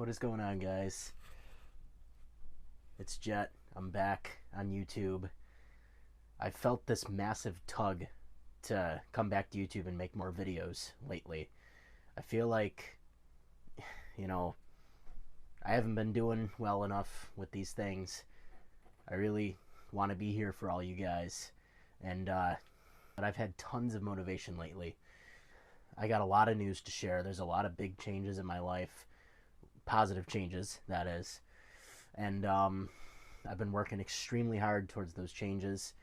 What is going on, guys? It's Jet. I'm back on YouTube. I felt this massive tug to come back to YouTube and make more videos lately. I feel like, you know, I haven't been doing well enough with these things. I really want to be here for all you guys. But I've had tons of motivation lately. I got a lot of news to share. There's a lot of big changes in my life. Positive changes, that is. And I've been working extremely hard towards those changes.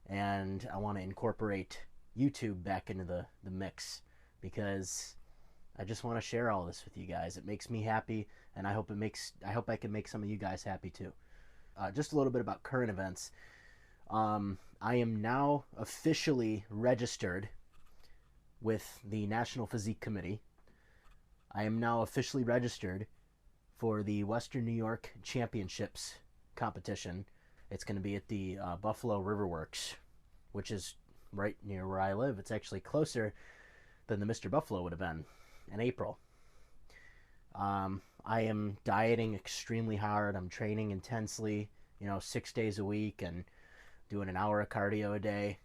And I want to incorporate YouTube back into the mix because I just want to share all this with you guys. It makes me happy, and I hope I can make some of you guys happy too. Just a little bit about current events. I am now officially registered with the National Physique Committee. I am now officially registered for the Western New York Championships competition. It's going to be at the Buffalo Riverworks, which is right near where I live. It's actually closer than the Mr. Buffalo would have been in April. I am dieting extremely hard. I'm training intensely, 6 days a week and doing an hour of cardio a day.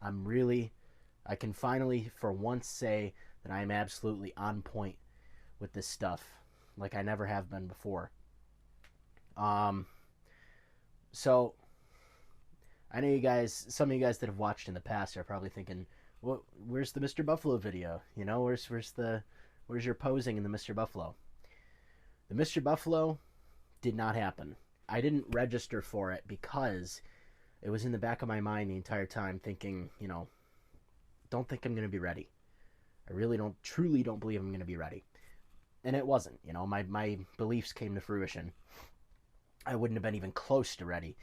I can finally, for once, say that I'm absolutely on point with this stuff, like I never have been before. So I know some of you guys that have watched in the past are probably thinking, well, where's the Mr. Buffalo video? Where's your posing in the Mr. Buffalo? The Mr. Buffalo did not happen. I didn't register for it because it was in the back of my mind the entire time thinking, don't think I'm going to be ready. I really truly don't believe I'm going to be ready. And it wasn't. My beliefs came to fruition. I wouldn't have been even close to ready.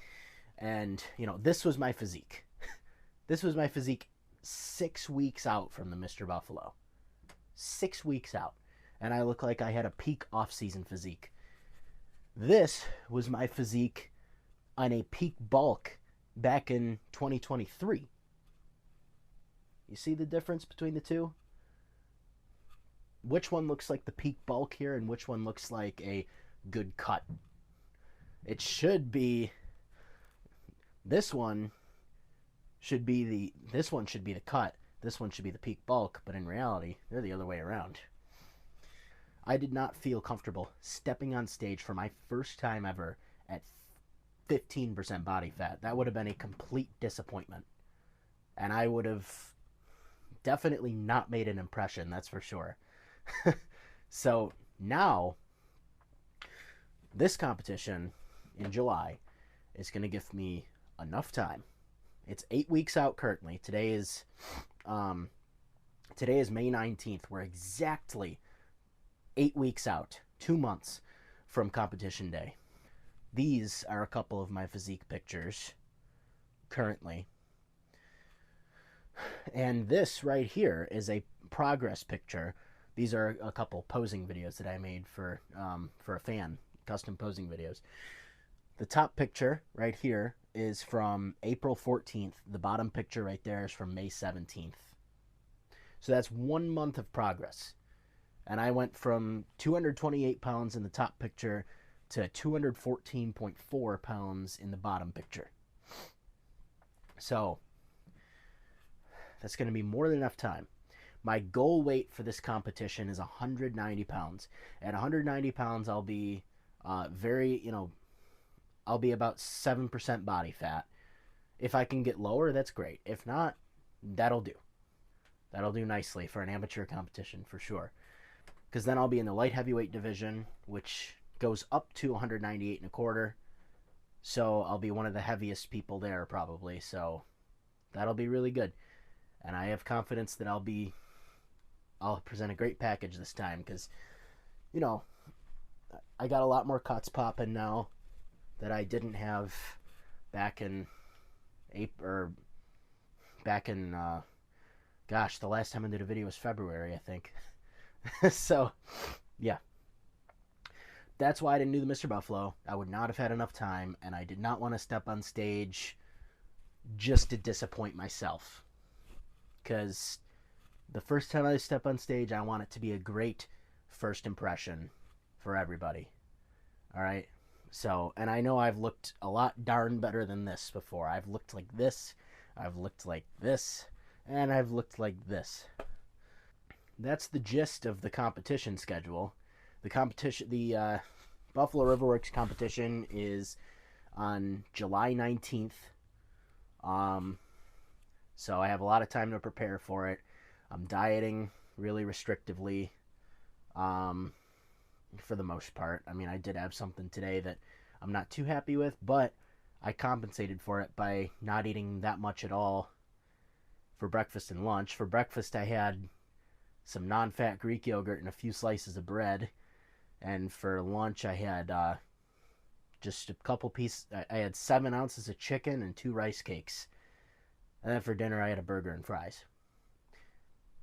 And, this was my physique. This was my physique 6 weeks out from the Mr. Buffalo. 6 weeks out. And I look like I had a peak off-season physique. This was my physique on a peak bulk back in 2023. You see the difference between the two? Which one looks like the peak bulk here and which one looks like a good cut? It should be this one should be the cut. This one should be the peak bulk, but in reality, they're the other way around. I did not feel comfortable stepping on stage for my first time ever at 15% body fat. That would have been a complete disappointment. And I would have definitely not made an impression, that's for sure. So now, this competition in July is going to give me enough time. It's 8 weeks out currently. Today is May 19th. We're exactly 8 weeks out, 2 months from competition day. These are a couple of my physique pictures currently. And this right here is a progress picture. These are a couple posing videos that I made for a fan, custom posing videos. The top picture right here is from April 14th. The bottom picture right there is from May 17th. So that's 1 month of progress. And I went from 228 pounds in the top picture to 214.4 pounds in the bottom picture. So that's going to be more than enough time. My goal weight for this competition is 190 pounds. At 190 pounds, I'll be I'll be about 7% body fat. If I can get lower, that's great. If not, that'll do. That'll do nicely for an amateur competition for sure. Because then I'll be in the light heavyweight division, which goes up to 198 and a quarter. So I'll be one of the heaviest people there probably. So that'll be really good. And I have confidence that I'll present a great package this time because, I got a lot more cuts popping now that I didn't have back in April, the last time I did a video was February, I think. So, yeah. That's why I didn't do the Mr. Buffalo. I would not have had enough time, and I did not want to step on stage just to disappoint myself. Because the first time I step on stage, I want it to be a great first impression for everybody. All right. So, and I know I've looked a lot darn better than this before. I've looked like this, I've looked like this, and I've looked like this. That's the gist of the competition schedule. The Buffalo Riverworks competition is on July 19th. So I have a lot of time to prepare for it. I'm dieting really restrictively, for the most part. I mean, I did have something today that I'm not too happy with, but I compensated for it by not eating that much at all for breakfast and lunch. For breakfast, I had some non-fat Greek yogurt and a few slices of bread. And for lunch, I had just a couple pieces. I had 7 ounces of chicken and 2 rice cakes. And then for dinner, I had a burger and fries.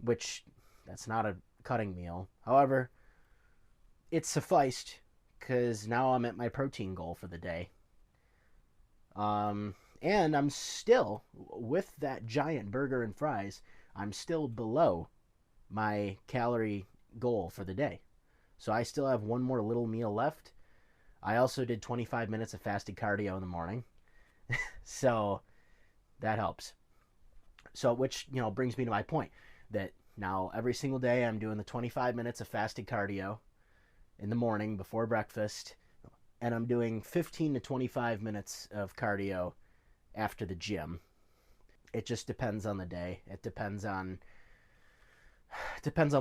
Which, that's not a cutting meal. However, it sufficed because now I'm at my protein goal for the day. And I'm still, with that giant burger and fries, I'm still below my calorie goal for the day. So I still have one more little meal left. I also did 25 minutes of fasted cardio in the morning. So that helps. So, which, brings me to my point that now every single day I'm doing the 25 minutes of fasted cardio in the morning before breakfast, and I'm doing 15 to 25 minutes of cardio after the gym. It just depends on the day. It depends on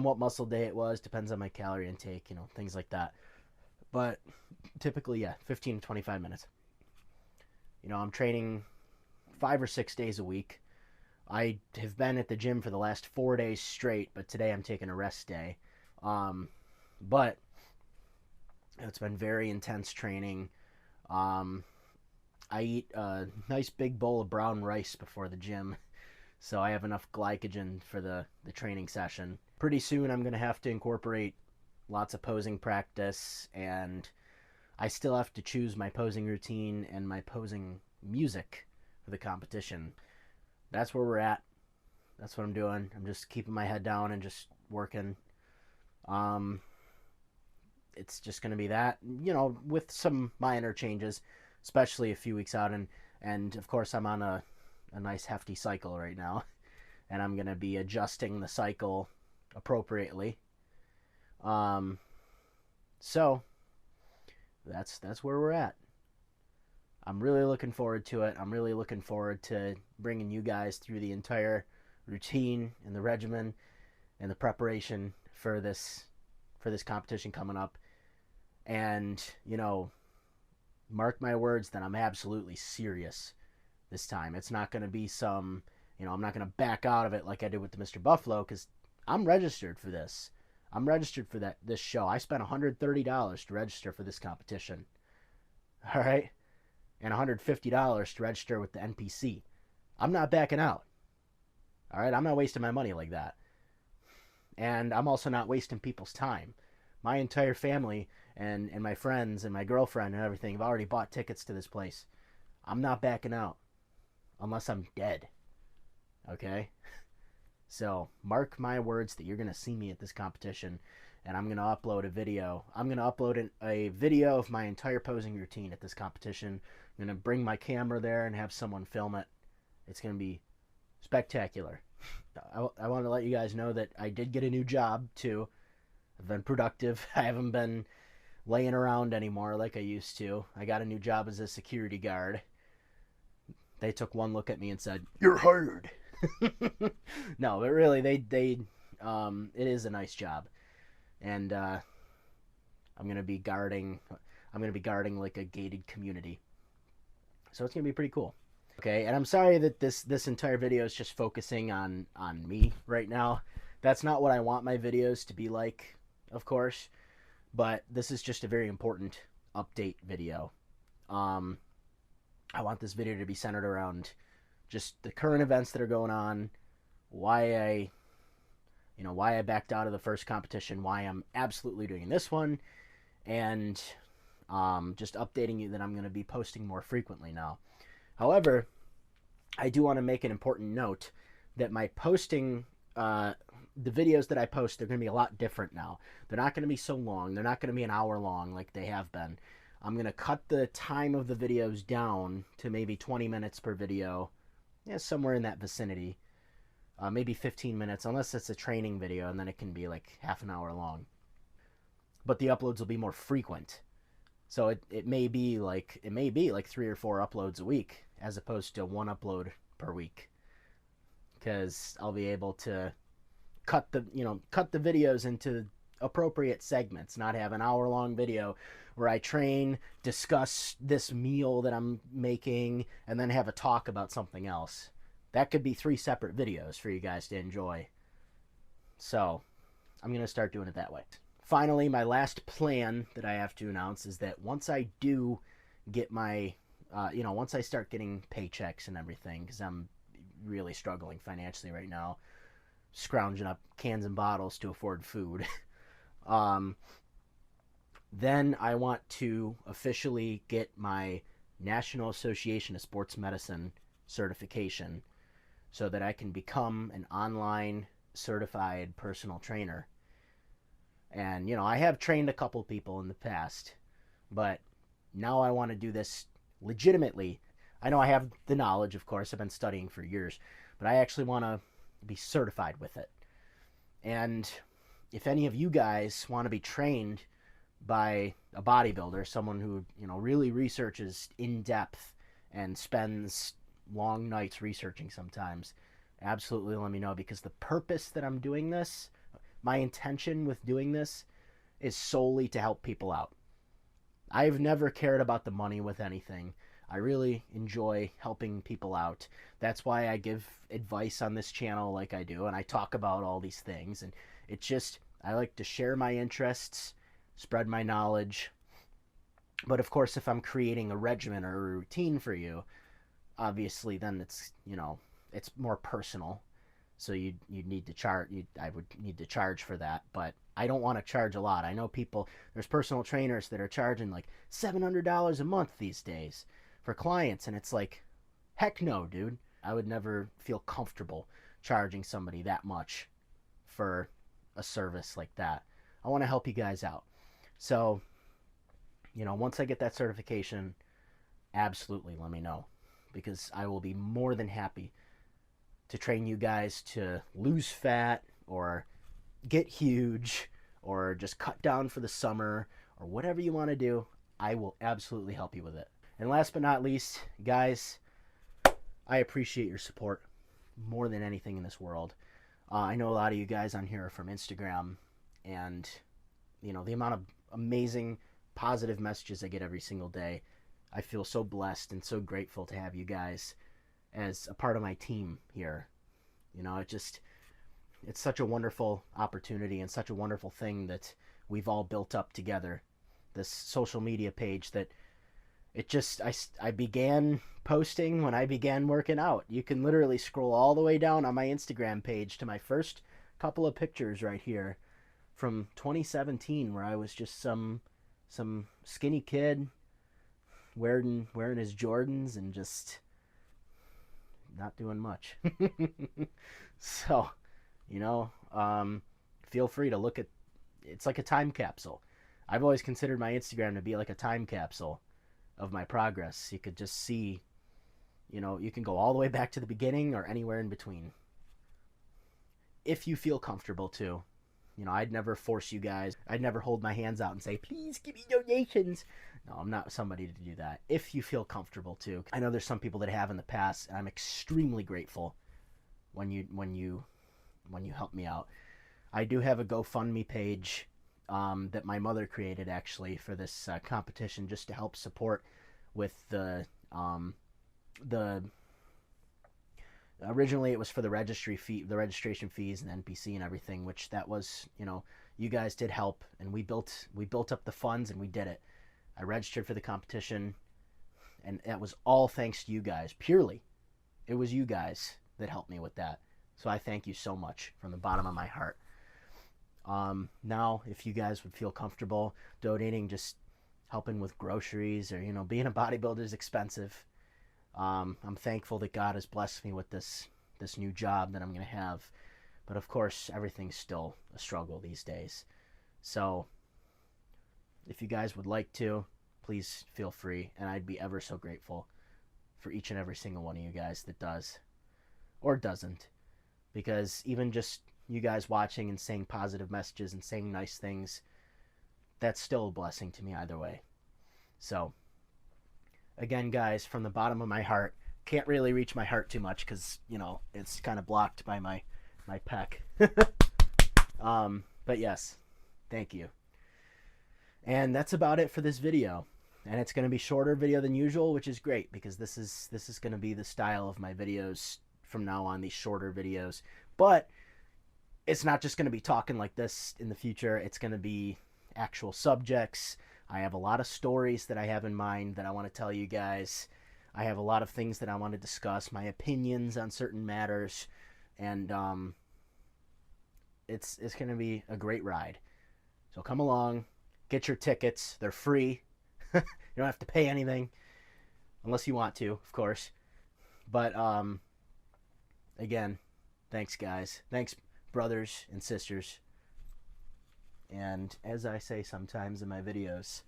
what muscle day it was, depends on my calorie intake, things like that. But typically, 15 to 25 minutes. I'm training 5 or 6 days a week. I have been at the gym for the last 4 days straight, but today I'm taking a rest day. But it's been very intense training. I eat a nice big bowl of brown rice before the gym, so I have enough glycogen for the training session. Pretty soon I'm going to have to incorporate lots of posing practice, and I still have to choose my posing routine and my posing music for the competition. That's where we're at. That's what I'm doing. I'm just keeping my head down and just working. It's just going to be that, with some minor changes, especially a few weeks out. And of course, I'm on a nice hefty cycle right now, and I'm going to be adjusting the cycle appropriately. So that's where we're at. I'm really looking forward to it. I'm really looking forward to bringing you guys through the entire routine and the regimen and the preparation for this competition coming up. And, mark my words that I'm absolutely serious this time. It's not going to be some, I'm not going to back out of it like I did with the Mr. Buffalo, because I'm registered for this. I'm registered for this show. I spent $130 to register for this competition. All right? And $150 to register with the NPC. I'm not backing out. All right? I'm not wasting my money like that. And I'm also not wasting people's time. My entire family and my friends and my girlfriend and everything have already bought tickets to this place. I'm not backing out unless I'm dead. Okay? So mark my words that you're going to see me at this competition, and I'm going to upload a video. I'm going to upload a video of my entire posing routine at this competition. I'm going to bring my camera there and have someone film it. It's going to be spectacular. I want to let you guys know that I did get a new job, too. I've been productive. I haven't been laying around anymore like I used to. I got a new job as a security guard. They took one look at me and said, "You're hired." No, but really, it is a nice job, and I'm gonna be guarding like a gated community, so it's gonna be pretty cool. Okay, and I'm sorry that this entire video is just focusing on me right now. That's not what I want my videos to be like, of course, but this is just a very important update video. I want this video to be centered around just the current events that are going on, why I backed out of the first competition, why I'm absolutely doing this one, and just updating you that I'm going to be posting more frequently now. However, I do want to make an important note that my posting the videos that I post, they're going to be a lot different now. They're not going to be so long. They're not going to be an hour long like they have been. I'm going to cut the time of the videos down to maybe 20 minutes per video. Yeah, somewhere in that vicinity. Maybe 15 minutes, unless it's a training video, and then it can be like half an hour long. But the uploads will be more frequent. So it may be like 3 or 4 uploads a week as opposed to 1 upload per week. Because I'll be able to cut the videos into appropriate segments, not have an hour-long video where I train, discuss this meal that I'm making, and then have a talk about something else. That could be 3 separate videos for you guys to enjoy. So, I'm going to start doing it that way. Finally, my last plan that I have to announce is that once I do get my, once I start getting paychecks and everything, because I'm really struggling financially right now, scrounging up cans and bottles to afford food. Then I want to officially get my National Association of Sports Medicine certification so that I can become an online certified personal trainer. And, I have trained a couple people in the past, but now I want to do this legitimately. I know I have the knowledge, of course, I've been studying for years, but I actually want to be certified with it. And if any of you guys want to be trained by a bodybuilder, someone who, really researches in depth and spends long nights researching sometimes, absolutely let me know, because the purpose that I'm doing this, my intention with doing this, is solely to help people out. I've never cared about the money with anything. I really enjoy helping people out. That's why I give advice on this channel like I do, and I talk about all these things. And it's just, I like to share my interests, spread my knowledge. But of course, if I'm creating a regimen or a routine for you, obviously then it's, it's more personal. So I would need to charge for that, but I don't want to charge a lot. I know there's personal trainers that are charging like $700 a month these days for clients, and it's like, heck no, dude. I would never feel comfortable charging somebody that much for a service like that. I want to help you guys out. So, once I get that certification, absolutely let me know, because I will be more than happy to train you guys to lose fat or get huge or just cut down for the summer or whatever you want to do. I will absolutely help you with it. And last but not least, guys, I appreciate your support more than anything in this world. I know a lot of you guys on here are from Instagram, and the amount of amazing positive messages I get every single day, I feel so blessed and so grateful to have you guys as a part of my team here. It's such a wonderful opportunity and such a wonderful thing that we've all built up together. This social media page that I began posting when I began working out. You can literally scroll all the way down on my Instagram page to my first couple of pictures right here from 2017, where I was just some skinny kid wearing his Jordans and just not doing much. So, feel free to look at, it's like a time capsule. I've always considered my Instagram to be like a time capsule of my progress. You could just see, you can go all the way back to the beginning or anywhere in between. If you feel comfortable to. I'd never force you guys. I'd never hold my hands out and say, please give me donations. No, I'm not somebody to do that. If you feel comfortable to. I know there's some people that have in the past, and I'm extremely grateful when you help me out. I do have a GoFundMe page that my mother created actually for this competition, just to help support with the originally it was for the registration fees and NPC and everything, which that was, you guys did help, and we built up the funds and we did it. I registered for the competition, and that was all thanks to you guys. Purely, it was you guys that helped me with that. So I thank you so much from the bottom of my heart. Now, if you guys would feel comfortable donating, just helping with groceries, or being a bodybuilder is expensive. I'm thankful that God has blessed me with this new job that I'm going to have. But of course, everything's still a struggle these days. So if you guys would like to, please feel free, and I'd be ever so grateful for each and every single one of you guys that does or doesn't. Because even just you guys watching and saying positive messages and saying nice things, that's still a blessing to me either way. So again, guys, from the bottom of my heart, can't really reach my heart too much because, you know, it's kind of blocked by my pec. But yes, thank you. And that's about it for this video. And it's going to be shorter video than usual, which is great because this is going to be the style of my videos from now on, these shorter videos. But it's not just going to be talking like this in the future. It's going to be actual subjects. I have a lot of stories that I have in mind that I want to tell you guys. I have a lot of things that I want to discuss, my opinions on certain matters, and it's going to be a great ride. So come along, get your tickets. They're free. You don't have to pay anything unless you want to, of course. But again, thanks guys. Thanks brothers and sisters. And as I say sometimes in my videos,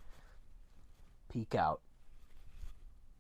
peek out.